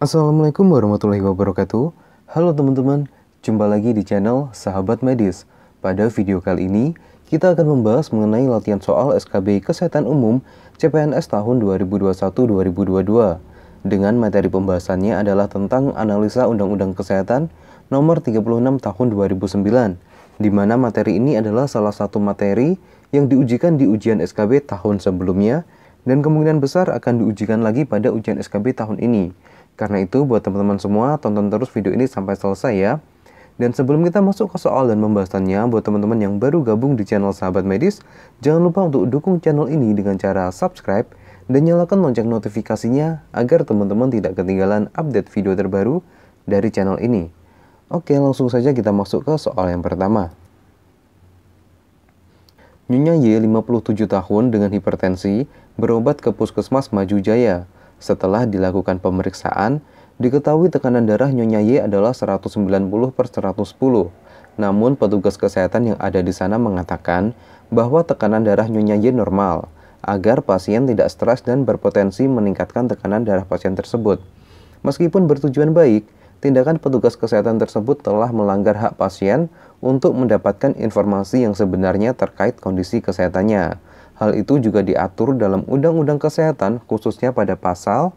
Assalamualaikum warahmatullahi wabarakatuh. Halo teman-teman, jumpa lagi di channel Sahabat Medis. Pada video kali ini, kita akan membahas mengenai latihan soal SKB Kesehatan Umum CPNS tahun 2021-2022. Dengan materi pembahasannya adalah tentang analisa Undang-Undang Kesehatan nomor 36 tahun 2009, di mana materi ini adalah salah satu materi yang diujikan di ujian SKB tahun sebelumnya, dan kemungkinan besar akan diujikan lagi pada ujian SKB tahun ini. Karena itu, buat teman-teman semua, tonton terus video ini sampai selesai ya. Dan sebelum kita masuk ke soal dan pembahasannya, buat teman-teman yang baru gabung di channel Sahabat Medis, jangan lupa untuk dukung channel ini dengan cara subscribe dan nyalakan lonceng notifikasinya agar teman-teman tidak ketinggalan update video terbaru dari channel ini. Oke, langsung saja kita masuk ke soal yang pertama. Nyonya Y, 57 tahun dengan hipertensi, berobat ke Puskesmas Maju Jaya. Setelah dilakukan pemeriksaan, diketahui tekanan darah Nyonya Y adalah 190/110. Namun petugas kesehatan yang ada di sana mengatakan bahwa tekanan darah Nyonya Y normal, agar pasien tidak stres dan berpotensi meningkatkan tekanan darah pasien tersebut. Meskipun bertujuan baik, tindakan petugas kesehatan tersebut telah melanggar hak pasien untuk mendapatkan informasi yang sebenarnya terkait kondisi kesehatannya. Hal itu juga diatur dalam Undang-Undang Kesehatan, khususnya pada pasal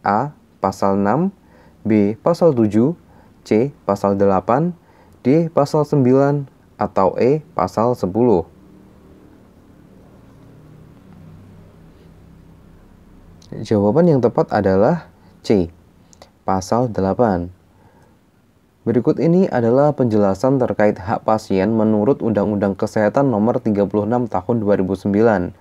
A. Pasal 6, B. Pasal 7, C. Pasal 8, D. Pasal 9, atau E. Pasal 10. Jawaban yang tepat adalah C. Pasal 8. Berikut ini adalah penjelasan terkait hak pasien menurut Undang-Undang Kesehatan nomor 36 tahun 2009.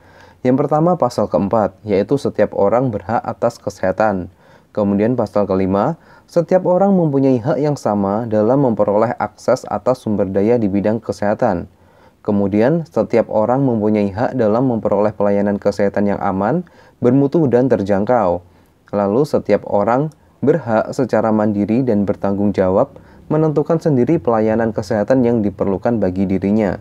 Yang pertama pasal keempat, yaitu setiap orang berhak atas kesehatan. Kemudian pasal kelima, setiap orang mempunyai hak yang sama dalam memperoleh akses atas sumber daya di bidang kesehatan. Kemudian, setiap orang mempunyai hak dalam memperoleh pelayanan kesehatan yang aman, bermutu dan terjangkau. Lalu setiap orang berhak secara mandiri dan bertanggung jawab menentukan sendiri pelayanan kesehatan yang diperlukan bagi dirinya.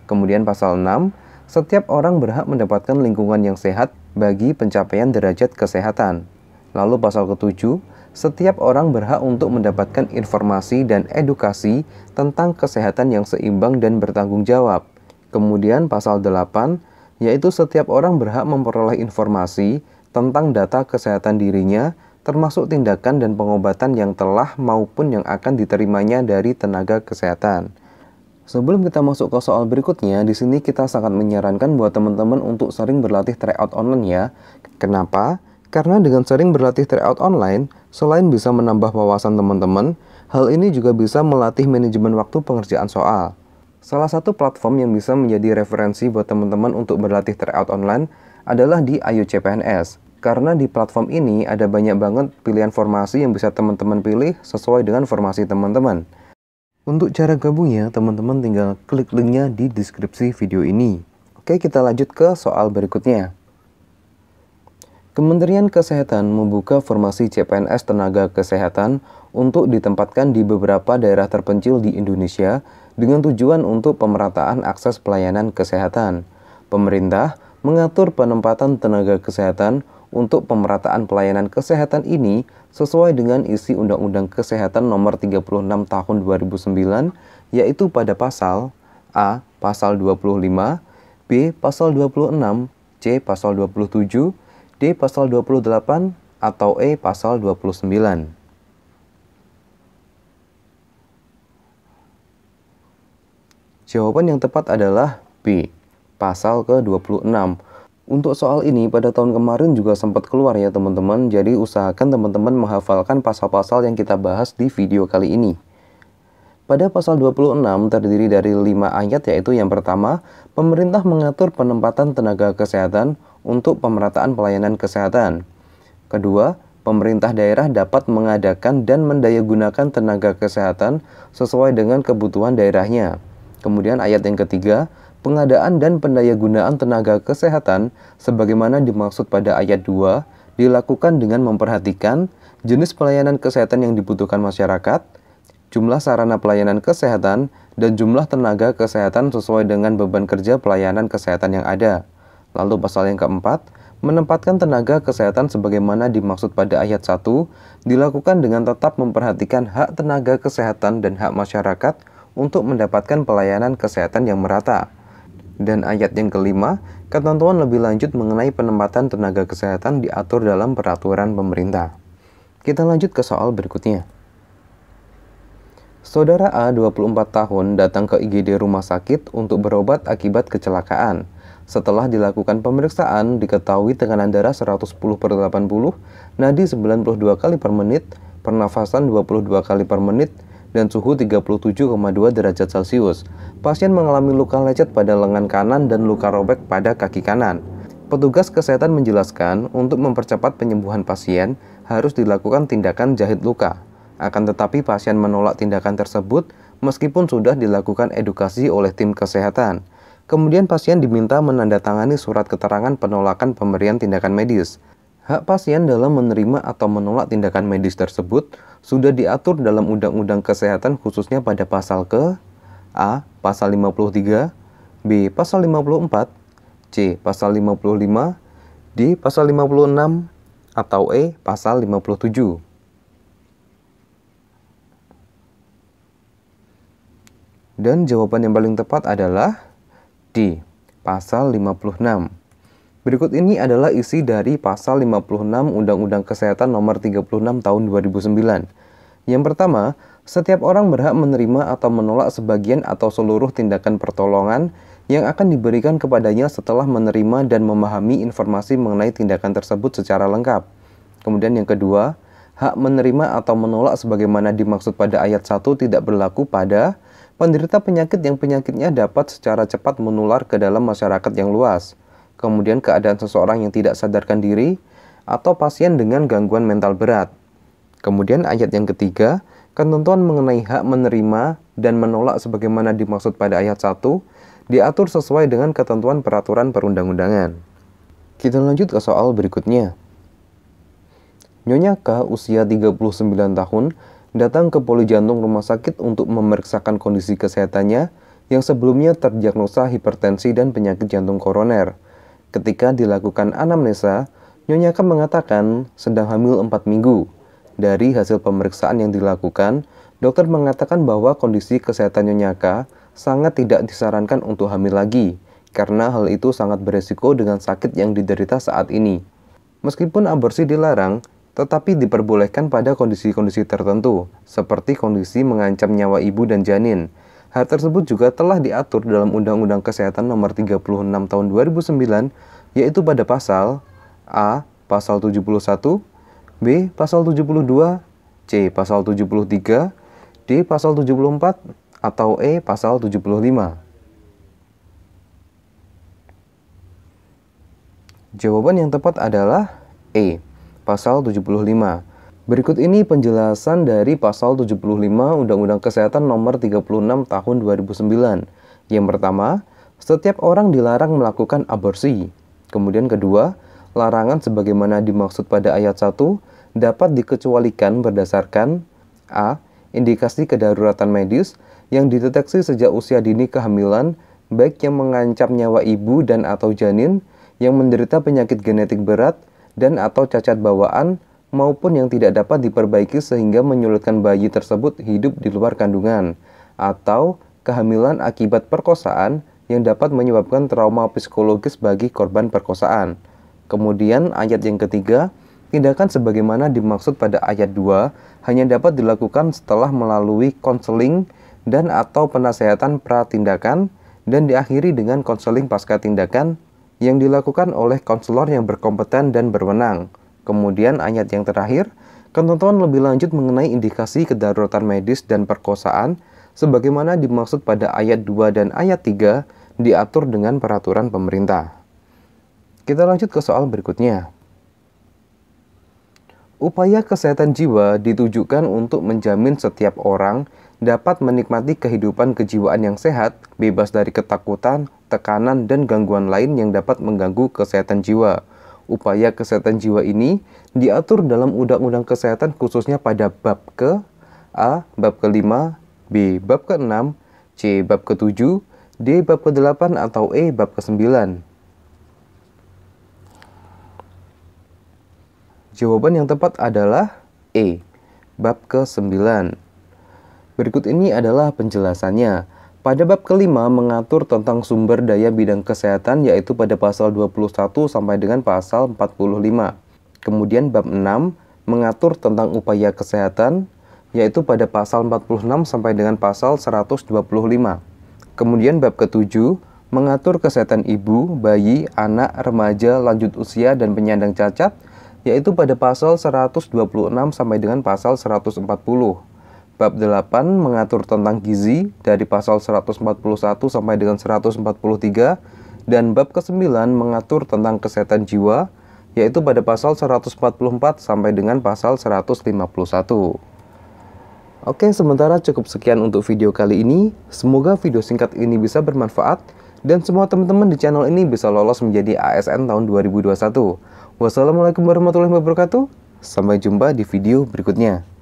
Kemudian pasal 6, setiap orang berhak mendapatkan lingkungan yang sehat bagi pencapaian derajat kesehatan. Lalu pasal ke-7, setiap orang berhak untuk mendapatkan informasi dan edukasi tentang kesehatan yang seimbang dan bertanggung jawab. Kemudian pasal 8, yaitu setiap orang berhak memperoleh informasi tentang data kesehatan dirinya, termasuk tindakan dan pengobatan yang telah maupun yang akan diterimanya dari tenaga kesehatan. Sebelum kita masuk ke soal berikutnya, di sini kita sangat menyarankan buat teman-teman untuk sering berlatih tryout online ya. Kenapa? Karena dengan sering berlatih tryout online, selain bisa menambah wawasan teman-teman, hal ini juga bisa melatih manajemen waktu pengerjaan soal. Salah satu platform yang bisa menjadi referensi buat teman-teman untuk berlatih tryout online adalah di Ayo CPNS. Karena di platform ini ada banyak banget pilihan formasi yang bisa teman-teman pilih sesuai dengan formasi teman-teman. Untuk cara gabungnya, teman-teman tinggal klik linknya di deskripsi video ini. Oke, kita lanjut ke soal berikutnya. Kementerian Kesehatan membuka formasi CPNS Tenaga Kesehatan untuk ditempatkan di beberapa daerah terpencil di Indonesia dengan tujuan untuk pemerataan akses pelayanan kesehatan. Pemerintah mengatur penempatan tenaga kesehatan untuk pemerataan pelayanan kesehatan ini sesuai dengan isi Undang-Undang Kesehatan nomor 36 tahun 2009, yaitu pada pasal A. Pasal 25, B. Pasal 26, C. Pasal 27, D. Pasal 28, atau E. Pasal 29. Jawaban yang tepat adalah B. Pasal ke-26. Untuk soal ini pada tahun kemarin juga sempat keluar ya teman-teman, jadi usahakan teman-teman menghafalkan pasal-pasal yang kita bahas di video kali ini. Pada pasal 26 terdiri dari 5 ayat, yaitu yang pertama, pemerintah mengatur penempatan tenaga kesehatan untuk pemerataan pelayanan kesehatan. Kedua, pemerintah daerah dapat mengadakan dan mendayagunakan tenaga kesehatan sesuai dengan kebutuhan daerahnya. Kemudian ayat yang ketiga, pengadaan dan pendayagunaan tenaga kesehatan sebagaimana dimaksud pada ayat 2 dilakukan dengan memperhatikan jenis pelayanan kesehatan yang dibutuhkan masyarakat, jumlah sarana pelayanan kesehatan, dan jumlah tenaga kesehatan sesuai dengan beban kerja pelayanan kesehatan yang ada. Lalu pasal yang keempat, Menempatkan tenaga kesehatan sebagaimana dimaksud pada ayat 1 dilakukan dengan tetap memperhatikan hak tenaga kesehatan dan hak masyarakat untuk mendapatkan pelayanan kesehatan yang merata. Dan ayat yang kelima, ketentuan lebih lanjut mengenai penempatan tenaga kesehatan diatur dalam peraturan pemerintah. Kita lanjut ke soal berikutnya. Saudara A, 24 tahun, datang ke IGD rumah sakit untuk berobat akibat kecelakaan. Setelah dilakukan pemeriksaan, diketahui tekanan darah 110/80, nadi 92 kali per menit, pernafasan 22 kali per menit, dan suhu 37,2 derajat Celcius. Pasien mengalami luka lecet pada lengan kanan dan luka robek pada kaki kanan. Petugas kesehatan menjelaskan untuk mempercepat penyembuhan pasien harus dilakukan tindakan jahit luka. Akan tetapi pasien menolak tindakan tersebut meskipun sudah dilakukan edukasi oleh tim kesehatan. Kemudian pasien diminta menandatangani surat keterangan penolakan pemberian tindakan medis. Hak pasien dalam menerima atau menolak tindakan medis tersebut sudah diatur dalam Undang-Undang Kesehatan khususnya pada pasal ke A. Pasal 53, B. Pasal 54, C. Pasal 55, D. Pasal 56, atau E. Pasal 57. Dan jawaban yang paling tepat adalah D. Pasal 56. Berikut ini adalah isi dari Pasal 56 Undang-Undang Kesehatan Nomor 36 Tahun 2009. Yang pertama, setiap orang berhak menerima atau menolak sebagian atau seluruh tindakan pertolongan yang akan diberikan kepadanya setelah menerima dan memahami informasi mengenai tindakan tersebut secara lengkap. Kemudian yang kedua, hak menerima atau menolak sebagaimana dimaksud pada ayat 1 tidak berlaku pada penderita penyakit yang penyakitnya dapat secara cepat menular ke dalam masyarakat yang luas. Kemudian keadaan seseorang yang tidak sadarkan diri atau pasien dengan gangguan mental berat. Kemudian ayat yang ketiga, ketentuan mengenai hak menerima dan menolak sebagaimana dimaksud pada ayat 1 diatur sesuai dengan ketentuan peraturan perundang-undangan. Kita lanjut ke soal berikutnya. Nyonya K, usia 39 tahun, datang ke poli jantung rumah sakit untuk memeriksakan kondisi kesehatannya yang sebelumnya terdiagnosa hipertensi dan penyakit jantung koroner. Ketika dilakukan anamnesa, Nyonya K mengatakan sedang hamil 4 minggu. Dari hasil pemeriksaan yang dilakukan, dokter mengatakan bahwa kondisi kesehatan Nyonya K sangat tidak disarankan untuk hamil lagi, karena hal itu sangat beresiko dengan sakit yang diderita saat ini. Meskipun aborsi dilarang, tetapi diperbolehkan pada kondisi-kondisi tertentu, seperti kondisi mengancam nyawa ibu dan janin. Hal tersebut juga telah diatur dalam Undang-Undang Kesehatan Nomor 36 Tahun 2009, yaitu pada pasal A. Pasal 71, B. Pasal 72, C. Pasal 73, D. Pasal 74, atau E. Pasal 75. Jawaban yang tepat adalah E. Pasal 75. Berikut ini penjelasan dari Pasal 75 Undang-Undang Kesehatan Nomor 36 Tahun 2009. Yang pertama, setiap orang dilarang melakukan aborsi. Kemudian kedua, larangan sebagaimana dimaksud pada ayat 1 dapat dikecualikan berdasarkan A. Indikasi kedaruratan medis yang dideteksi sejak usia dini kehamilan, baik yang mengancam nyawa ibu dan atau janin yang menderita penyakit genetik berat dan atau cacat bawaan maupun yang tidak dapat diperbaiki sehingga menyulitkan bayi tersebut hidup di luar kandungan, atau kehamilan akibat perkosaan yang dapat menyebabkan trauma psikologis bagi korban perkosaan. Kemudian ayat yang ketiga, tindakan sebagaimana dimaksud pada ayat 2 hanya dapat dilakukan setelah melalui konseling dan atau penasehatan pratindakan dan diakhiri dengan konseling pasca tindakan yang dilakukan oleh konselor yang berkompeten dan berwenang. Kemudian ayat yang terakhir, ketentuan lebih lanjut mengenai indikasi kedaruratan medis dan perkosaan sebagaimana dimaksud pada ayat 2 dan ayat 3 diatur dengan peraturan pemerintah. Kita lanjut ke soal berikutnya. Upaya kesehatan jiwa ditujukan untuk menjamin setiap orang dapat menikmati kehidupan kejiwaan yang sehat, bebas dari ketakutan, tekanan, dan gangguan lain yang dapat mengganggu kesehatan jiwa. Upaya kesehatan jiwa ini diatur dalam Undang-Undang Kesehatan khususnya pada bab ke A. Bab ke-5, B. Bab ke-6, C. Bab ke-7, D. Bab ke-8, atau E. Bab ke-9. Jawaban yang tepat adalah E, bab ke-9. Berikut ini adalah penjelasannya. Pada bab kelima mengatur tentang sumber daya bidang kesehatan, yaitu pada pasal 21 sampai dengan pasal 45. Kemudian bab 6 mengatur tentang upaya kesehatan, yaitu pada pasal 46 sampai dengan pasal 125. Kemudian bab ke-7 mengatur kesehatan ibu, bayi, anak, remaja, lanjut usia, dan penyandang cacat, yaitu pada pasal 126 sampai dengan pasal 140. Bab 8 mengatur tentang gizi dari pasal 141 sampai dengan 143, dan bab ke-9 mengatur tentang kesehatan jiwa, yaitu pada pasal 144 sampai dengan pasal 151. Oke, sementara cukup sekian untuk video kali ini. Semoga video singkat ini bisa bermanfaat dan semua teman-teman di channel ini bisa lolos menjadi ASN tahun 2021. Wassalamualaikum warahmatullahi wabarakatuh. Sampai jumpa di video berikutnya.